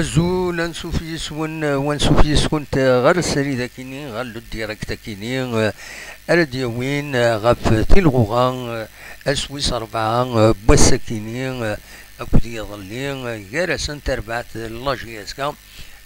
azul ansuf yes-wen ɣer srid akini ɣer le direct akini ara d-yawin ɣef tilɣuɣa aswis 4 n wass akini akked yiḍelli gar-asen terbaɛt lajiyaska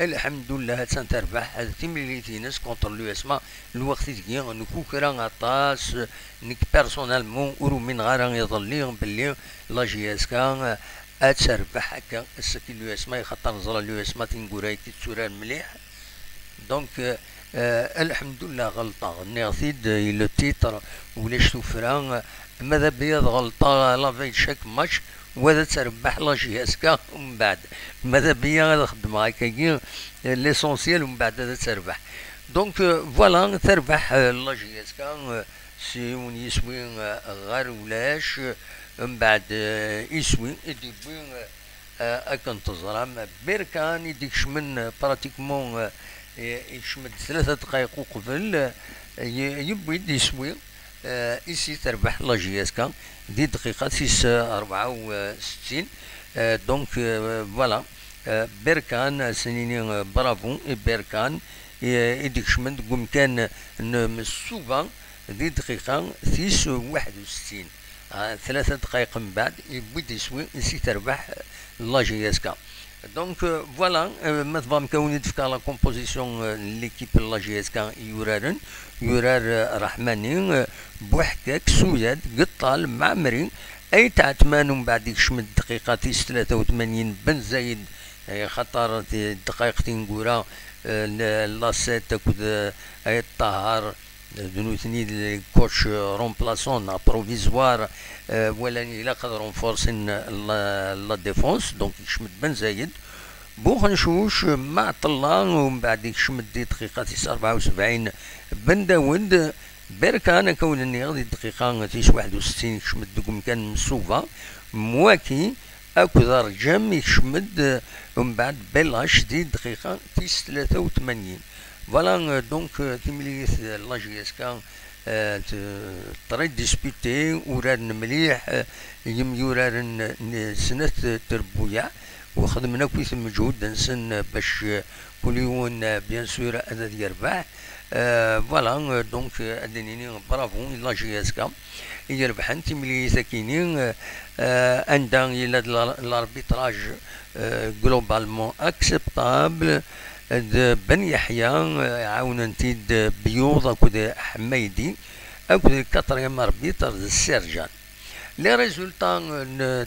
alhamdulillah ha-tt-an terbaḥ timlilit-ines contre l'USMA lweqt ideg nkukra aṭas nekk personnellement ur umineɣ ara iḍelli belli lajiyaska ad terbaḥ akka ass-agi l'USMA yxaṭer neẓra l'USMA tinguray tetturar mliḥ donc alhamdulillah غلطة نيغ-t-id le titre ulac tufra ماذا بيض غلطة لافي شاك ماتش وهذا تربح لاجياسكا ومن بعد ماذا بيا غادي نخدم هكاكي ليسونسيال ومن بعد هذا تربح دونك فوالا تربح لاجياسكا سي ون يسوي غير ولاش من بعد يسوي يديبوي اكن تزرم بيركان يديكش من براتيكمون يشمد 3 دقائق وقبل يبغي يسوي ici تربح لاجياسكا دي دقيقة 6:64 دونك فوالا بيركان سنيني برافو بيركان يديك شمن قم كان مسوفا دي دقيقة 6:61 3 دقائق من بعد يبغي يسوي ici تربح لاجياسكا دونك فوالا مثلا مكون يدفكا لا كومبوزيسيون ليكيب لاجياسكا يورار رحماني بوحكاك سوياد قطال معمري اي تعتمان من بعد يشمد دقيقة 83 بن زايد خطر دقائق تنقورا لاسيت كود اي الطهار دنوثني الكوتش رومبلاسون بروفيزوار ولاني الى قد رونفورسين لا ديفونس دونك يشمد بن زايد بوخ نشوش مع طلان ومن بعد يشمد دي دقيقة 74 بن داود بركان كون اني غادي دقيقة 61 يشمد دوك كان مسوفا مواكي اكو جام يشمد ومن بعد بلاش دي دقيقة 83 فوالا دونك تمليث لاجياسكا طري ديسبيتي ورارن مليح يورار سنة تربويا وخدمنا كويس مجهود نسن باش كل يوم بيان سور هذا يربح فوالا دونك ادنيني برافو لاجياسكا يربح انت ملي ساكنين عندها الى الاربيتراج جلوبالمون اكسبتابل بن يحيى عاون انتيد بيوض اكود حميدي اكود كاتريام اربيتر السيرجان لي ريزولطا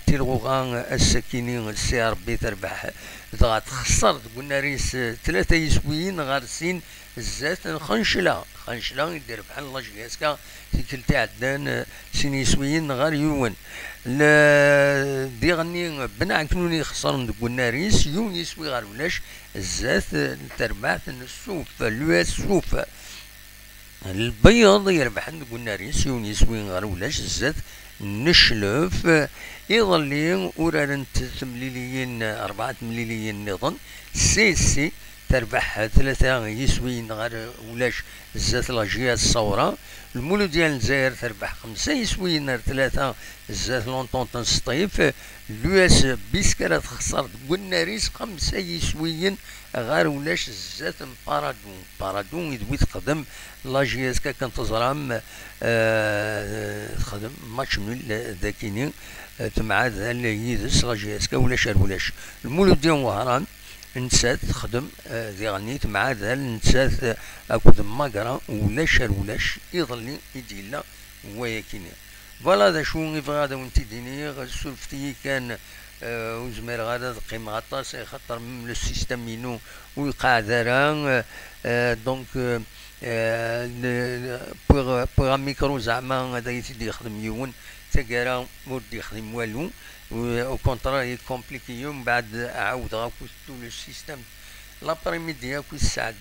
تيلغوغان السكينين السي اربي تربح ضغط خسرت قلنا ريس 3 يسويين غارسين الزات خنشلا يدير بحال لاجياسكا تيكلتي عدان سين يسويين غار يون لا دي غني بنا كنوني خسر من قلنا ريس يون يسوي غار ولاش الزات تربحت السوف السوف البيض يربح قلنا ريس يون يسوي غار ولاش الزات نشلف يظلين ورانت 4 مليليين نظن سي تربح 3 يسوين غير ولاش الزات لاجيا الصورة المولو ديال الجزائر تربح 5 يسوين 3 الزات لونطونت نسطيف لوس بيسكرا خسرت قلنا ريس 5 يسوين غير ولاش الزات بارادون يدوي تقدم لاجياسكا كانت تزرام تخدم ماتش من ذاكيني تمع ذا اللي يدس لاجياسكا ولاش المولو ديال وهران نسات تخدم ذي غنيت مع ذا نسات اكود ماكرا ولاش يظلي يديلا وياكيني فوالا ذا شو يبغى هذا وانت ديني سولفتي كان وزمير غادا قيم غطاس يخطر من لو سيستم مينو ويقع ذرا دونك بوغ ميكرو زعما هذا يتدي يخدم يون تاكارا مودي يخدم والو او كونترا يكومبليكي يوم بعد عاود غاكو تو لو سيستم لابريميدي هاكو الساعة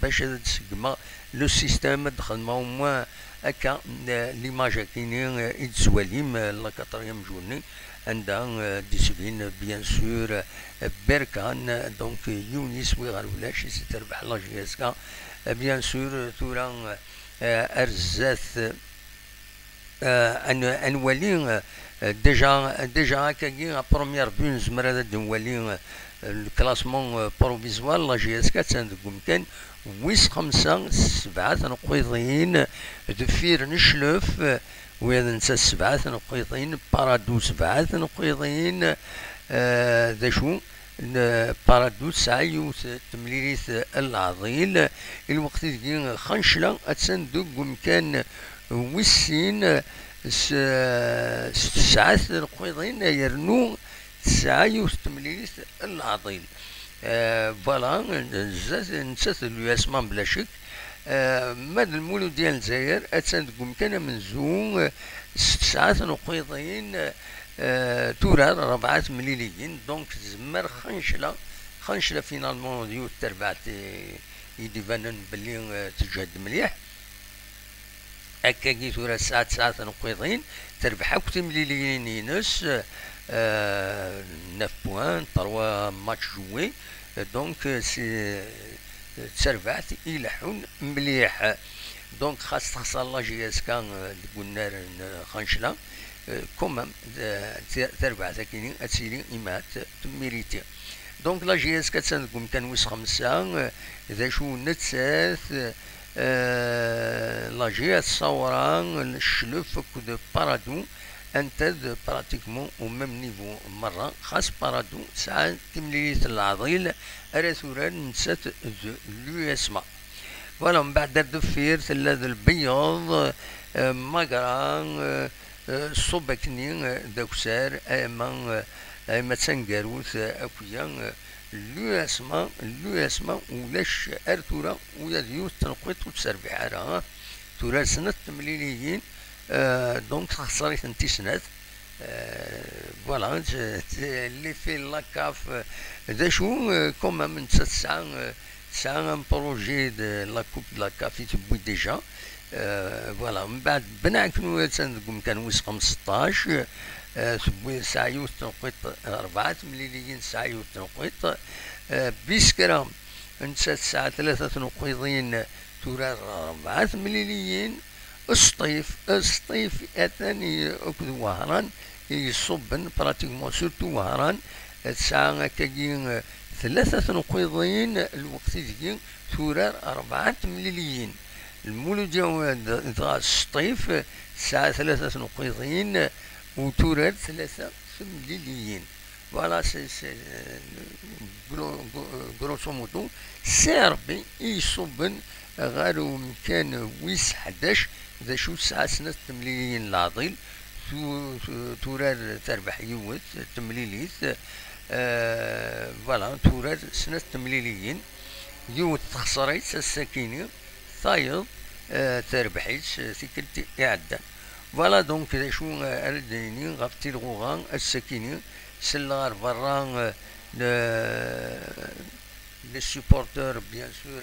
باش تسقما لو سيستم دخلنا او موان هكا ليماج كاينين يتسواليم لا كاتريام جورني عندها ديسبلين بيان سور بيركان دونك يونس ويغار ولاش تربح لاجياسكا بيان سور تورا ارزات انوالي ديجا هكاكي بروميير بون زمر هذا نولي الكلاسمون بروفيزوار لا جي اس كاتسان دكم كان ويس 5 7 نقيضين دفير نشلف ويا ننسى 7 نقيضين بارادو 7 نقيضين ذا شو بارادو سعيوث تمليليث العضيل الوقت دي خنشلة أتسان دكم كان ويسين 9 نقيضين يرنو سعيوث تمليليث العضيل. فوالا نسات الياسمان بلا شك. ماد المولود ديال الجزائر اتسان دكم كان منزوم 9 نقيضين تورار 4 مليليين دونك زمر خنشلة فينالمون ديو تربعت يديبانن بلي تجهد مليح هكاكي تورا 9 نقيضين تربح كنت مليليين ينس 9 بوان 3 ماتش جوي دونك تسربعت إلى حون مليح دونك خاص تخسر لا جي اس كان قلنا خنشلة كومام تربع ساكنين اتسيلي إيمات تميريتي دونك لا جي اس كتسندكم تنويس 5 ذا شو نتساث لا جي اس صوران الشلف كود بارادو انت براتيكمون او ميم نيفو مرة خاص بارادو ساعات تمليليت العضيل ارثوران نسات لو اسما فوالا من بعد دفير ثلاث البيض ماكران صوبكني داكسار اما تسنقاروث اكويا لو اسما ولاش ارثورا ويا ديوث تنقيط وتسربح راه تورا سنة تمليليين دونك خسرت انتي سنات فوالا اللي في لاكاف ذا شو كوما من تسعة ان بروجي دو لا كوب دو لاكاف يتبوي ديجا فوالا من بعد بنعكنو تندقم كان ويس 15 تبوي ساعيوت تنقيط 4 مليليين ساعيوت تنقيط بيسكرا نتا 3 نقيضين تورار 4 مليليين الصيف اثاني اكد وهران يصبن براتيكمون سورتو وهران تسعة كاين 3 نقيضين الوقت ديال تورار 4 مليليين المولود ديال الصيف تسعة 3 نقيضين وتورار 3 مليليين فوالا سي غروسو مودو سيربي يصبن غارو مكان ويس 11 ذا شو 9 تمليليين العضيل تورار تربح يوت تمليليت فوالا تورار سنة تمليليين يوت تخسريت الساكيني ثايض تربحيت سكرتي إعدان فوالا دونك ذا شو أردني غفتي الغوغان الساكيني سلغار بران لي سوبورتور بيان سور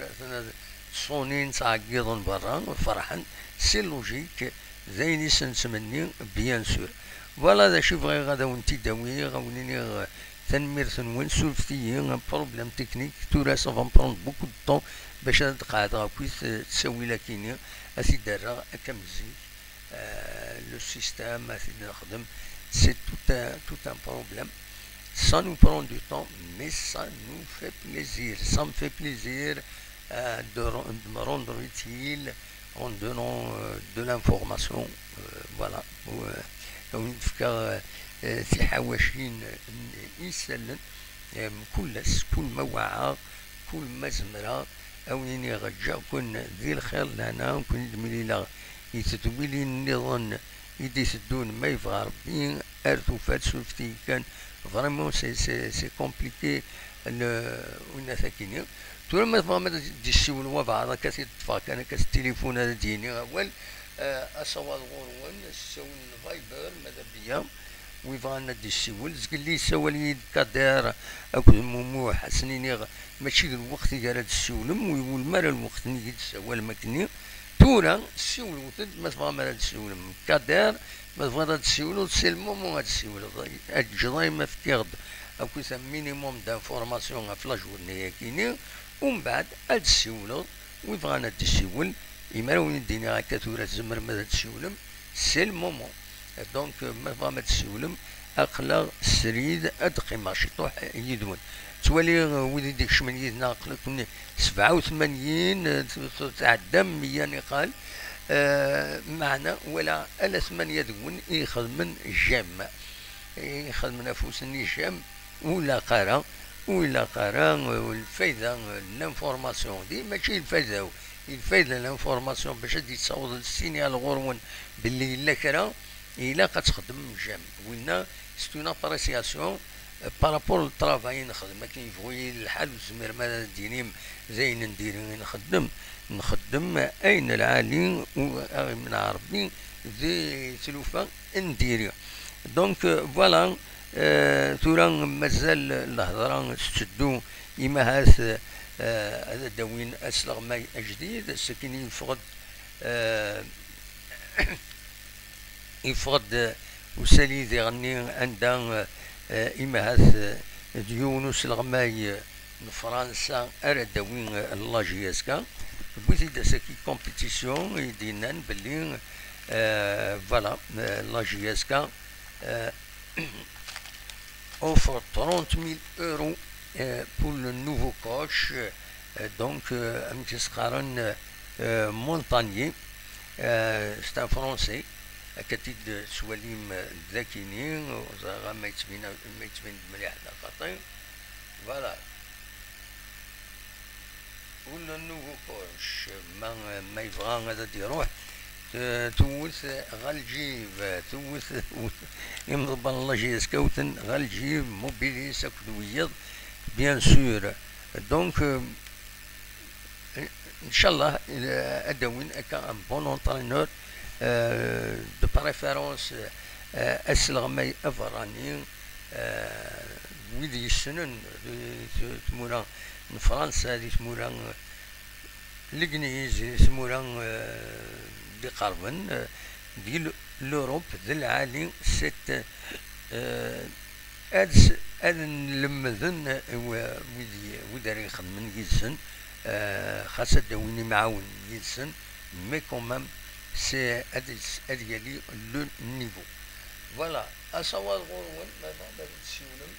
صونين تعقيضن برا فرحا سي لوجيك زيني سنسمني بيان سور فوالا ذا شي بغي غادا ونتي داوي غاونيني تنمير تنوين سولفتي بروبليم تكنيك تورا سافا برون بوكو دو طون باش تقعد غاكوي تساوي لكيني اسي دارا كمزي لو سيستيم اسي نخدم سي توت ان بروبليم. Ça nous prend du temps, mais ça nous fait plaisir. Ça me fait plaisir de me rendre utile en donnant de l'information. Voilà. في حواشين يسلن كل موعى كل مزمرة أو إني غجا كن ذي الخير لنا كن دمليلا يتدويلي النظام يديسدون ما يبغى ربي أرثو فاتسو فتي كان فريمون سي كومبليكي وين ثاكيني تو لما تفهم دي السيول وبعض كاس يطفى كان كاس التليفون هذا ديني اول اصوات غورون السيول فايبر ماذا بيا ويبغى ندي السيول زقل لي سوال يد كدار اكو مومو حسنيني ماشي الوقت قال هاد السيول والمال الوقت نيجي تسوال ماكني تورا السيول وتد ما تفهم هاد السيول كدار ما تفهم هاد السيول سي المومون هاد السيول هاد الجرايم ما فكرد اكو مينيموم دانفورماسيون في لا جورني كيني ومن بعد هاد السيول ويبغى ندي السيول إما وين يديني هكا تورا تزمر ما تسيولم سي المومون دونك ما بغا ما تسيولم أقلا سريد أدقي ماشي طوح يدون توالي ولي ديك شمنيتنا قلت 87 تعدى 100 نقال معنا ولا ألا 8 دون يخدمن جام يخدم نفوس النجام ولا قرا والفايدة الانفورماسيون دي ماشي الفايدة الانفورماسيون باش تدي تصاوض السينيال غورون باللي الا كرا الا كتخدم جام وإنا سيت اون ابريسياسيون بارابور للطرافاي نخدم ما كيبغي الحال وزمير ما ديني زين ندير نخدم اين العالي من عربي ذي تلوفا نديري دونك فوالا تورا مازال الهضره تشدو إما هاث هذا داوين اسلغ ماي جديد سكن يفقد وسالي ذي غني عندها إما هاث ديونوس الغماي فرنسا أرى داوين لاجياسكا بوزي داساكي كومبيتيسيون يدينان بلي فوالا لاجياسكا offre 30 000 euros pour le nouveau coach, donc Amtiscaron Montagnier, c'est un Français, à titre de Swalim Zakini, Zara Meitsmin voilà. Pour le nouveau coach, Maïvran Azadiroh. توث غالجيب توث يمضب الله جيس كوتن غالجيب موبيليس أكدويض بيان سور دونك إن شاء الله أدوين أكا أن بون أنترينور دو بريفيرونس أسلغمي أفراني ويدي السنن تمورا من فرنسا دي تمورا الإنجليز تمورا دي قربن دي لوروب ذي العالي ست أذن لمذن ويداري يخدمن جيدسن خاصة داويني معاون جيدسن مي كومام سي أديالي لو نيفو فوالا أصوات غورون ماذا بغيت تسولم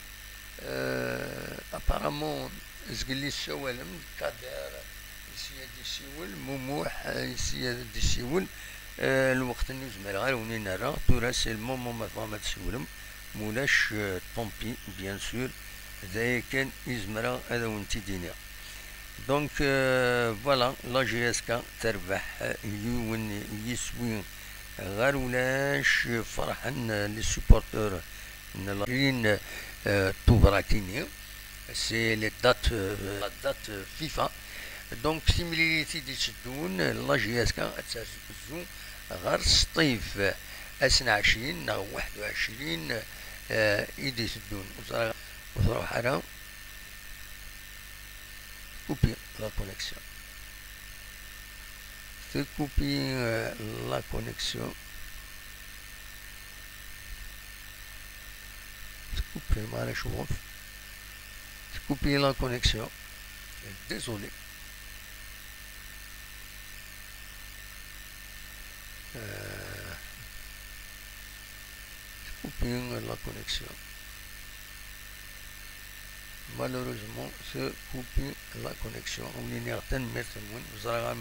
أبارامون زقلي السوالم كادر يسيا السيول مموح يسيا السيول الوقت اللي زمر غير وني نرى تورا سي المومون ما فما تسولم مولاش طومبي بيان سور ذا كان يزمر هذا ونتي دينيا دونك فوالا لا جي اس كا تربح يون يسوي غير ولاش فرحان لي سوبورتور لاين توفراتيني سي لي دات فيفا دونك سيميليتي دي تشدون لا جي اس كا تزو غير الصيف 22 أو 21 يدي يسدون وصراحة حرام كوبي لا كونيكسيون تكوبي لا كونيكسيون تكوبي معليش وقف تكوبي لا كونيكسيون ديزولي couping la connexion. Malheureusement, ce couping la connexion. On est certain de mettre le monde. Vous allez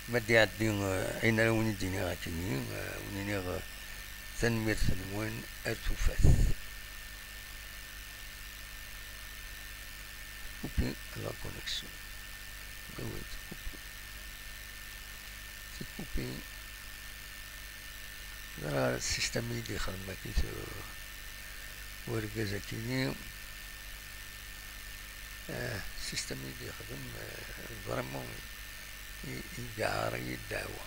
me dire أين لوني الدنيا غاتني ونيني تنمية المون أتوفاث. Couping la connexion. C'est couping. السيستم اللي يخدم كيف ورقة كيني السيستم اللي يخدم فريمون يقعري الدعوة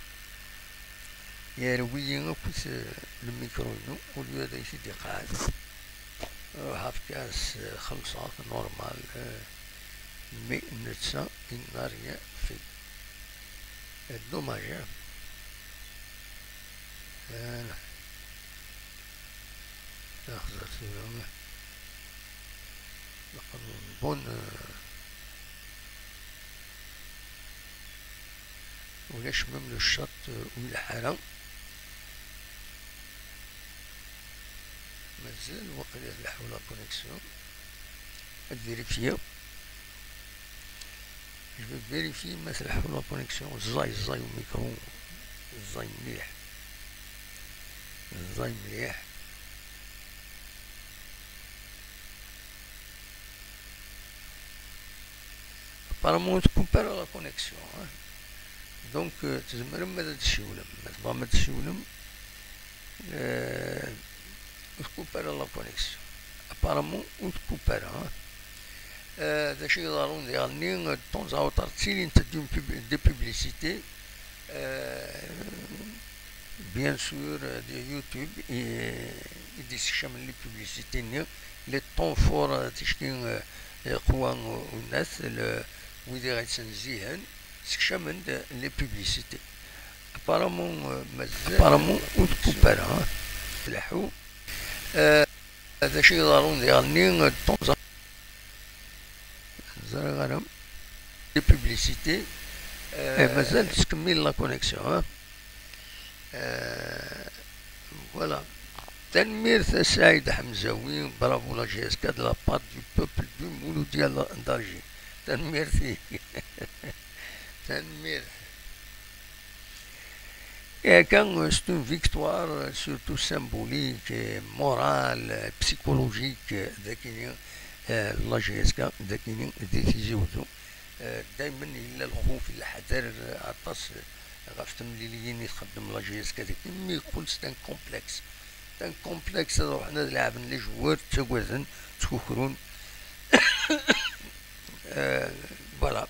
يروي نفس الميكرو وليو هذا يسيدي قاعد هاف كاس خلصات نورمال مي نتسا النارية في الدوماج لحظة سيرامة لقد بون ولاش مملو الشط والحرم مازال وقت يصلحوا لا كونيكسيون vérifier. Je vais vérifier مثلا la connexion زاي au micro زاي مليح apparemment تكوبر la connexion donc تزمر ما تشولم ما تشولم تكوبر la connexion apparemment تكوبر ذا شيء ضروري يعني temps à autre تسيل انت دي publicité bien sûr de YouTube يدي من لي publicité لي طون فور تشكين قوان والناس ويدي غيتسنزيهن سكشمن لي publicité apparemment مازال apparemment وتكبر لحو هذا شيء ضروري يعني temps زرغرم لي publicité مازال تكمل لا كونيكسيون فوالا تنمير سعيد حمزاوي برافو لا جي اس كا دو لا بارت دو بوبل دو مولو ديال دالجي تنميرتي تنمير كان سي اون فيكتوار سورتو سامبوليك مورال بسيكولوجيك ذاكيني لا جي اس كا ذاكيني ديسيزيوزو دايما الا الخوف الحذر عطاس غاف تمليليين يخدم لا جي اس كا مي يكون سي ان كومبلكس روحنا لعبن لي جوار تاكوازن تكوكرون فوالا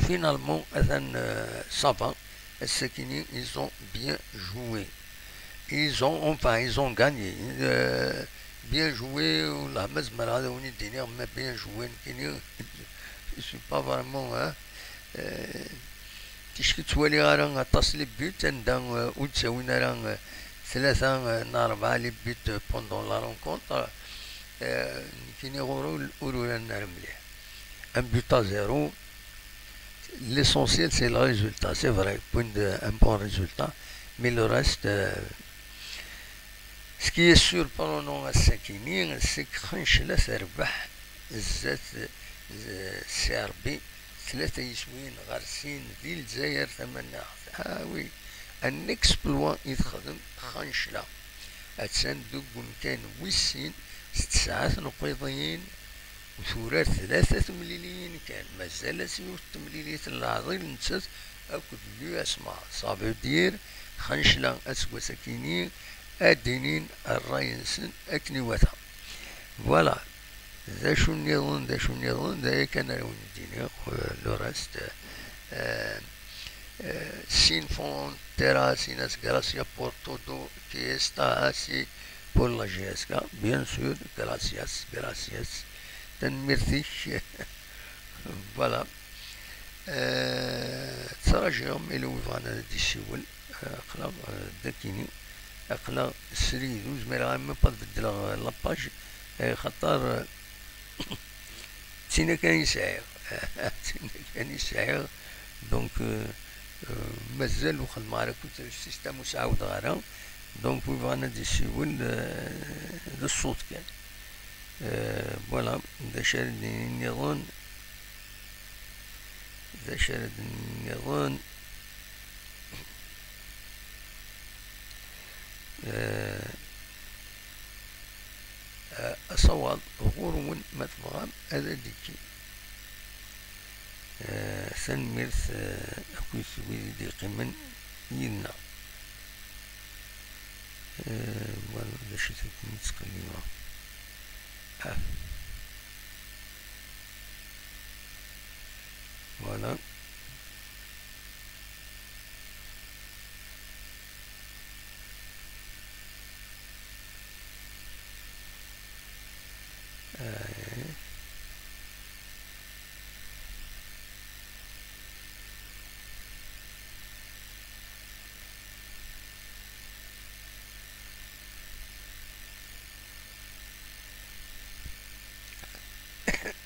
finalement ça va الساكنين ils ont bien joué ils ont gagné bien joué ولا مزمر هذا وني الدنيا ما bien joué كاين je suis pas vraiment تشكي تولي غير تصلي بيوت ندا وتساوينا راه 3-4 لي بيوت بوندون لا رونكونتر كاين يغورو الاولى لنا مليح ان بيوت ا زيرو l'essentiel c'est le résultat c'est vrai un bon résultat mais le reste ce qui est surprenant الساكنين c'est que خنشلة تربح الزات سي ثلاثة يسوين غارسين في الجزائر 8 وي ان اكسبلوا يتخدم خنشلة اتسان دوك كان ويسين 6 ساعات نقيضين وثورات 3 مليليين كان مازال سيو التمليليات العظيم نتسات اكد ليو اسماء صابو دير خنشلة اسكوا ساكينين ادينين الراينسن اكنيواتها فوالا ذا شو النظام ذا كان راهو نديني لو راست sin frontera sin gracias por todo que está así por la GSK bien sûr gracias تنمرتي فوالا تراجعهم الى ويفانا دي الشول اقلا داكيني اقلا سري دوز مي راه ما بدل لاباج خاطر تينا كان يسعير دونك مازال وخدم على كنت السيستم مساعد غيرها دونك بغانا دي الشول ذا الصوت كان فوالا ذا شارد النظام أصوات غرو متبغى هذا ديكي سنمرث أكوي سويدي ديقي من ينا وانا دا شي تكون تقليما فوالا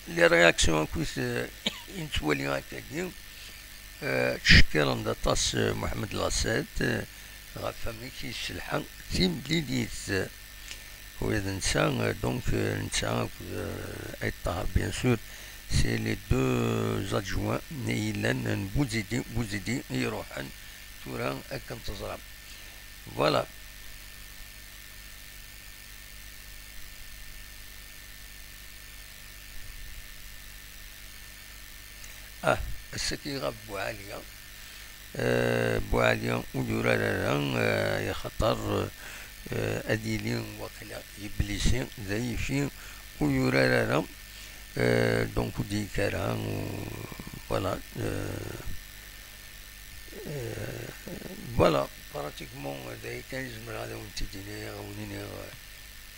لي رياكسيون كويس ينتولي هكاكي تشكر عند طاس محمد لاصاد غاف فمي كيسلحة تيمليليت وإذا نسى دونك نسى أي طاهر بيان سور سي لي دو زادجوان إيلان بوزيدي يروحن تورا أكن تزرع فوالا. السكي غاب بوعالية بوعالية ودورا يخطر أديلين وقلا إبليسين ضعيفين ويورا دونك دي كاران فوالا فوالا براتيكمون داي كان يزمر هذا ونتديني ونيني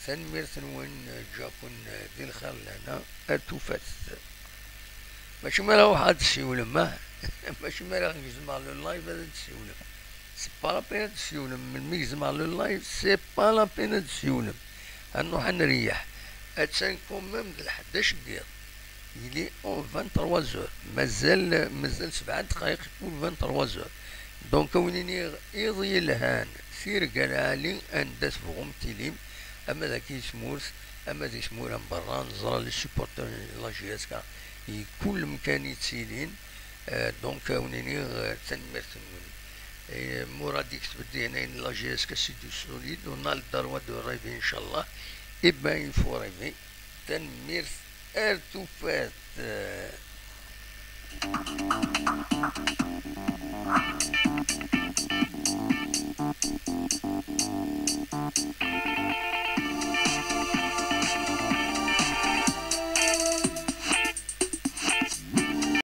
ثنميرت وين جابون دي الخير لنا أتوفات ماشي مالا واحد السيولم ماشي مالا نجزم على اللايف هذا السيولم سي با لا بينا تسيولم من ميزم على اللايف سي با لا بينا تسيولم هنروح نريح اتسانكم ميم د 11 دقيقة يلي اون 23 زور مازال 7 دقايق يكون 23 زور دونك وينيني يضي الهان سير قال علي انداس فغم تيليم اما ذاك يسمورس اما ذي سمورا برا نزرى لي سيبورتر لا جي اس كا كل مكان يتسيلين دونك ونيني تنمرت مرادي كتبت هنا لا جي اس كا سي دو سوليد ونال الدروة دو رايفي ان شاء الله إبا يفو رايفي تنمرت ارتفات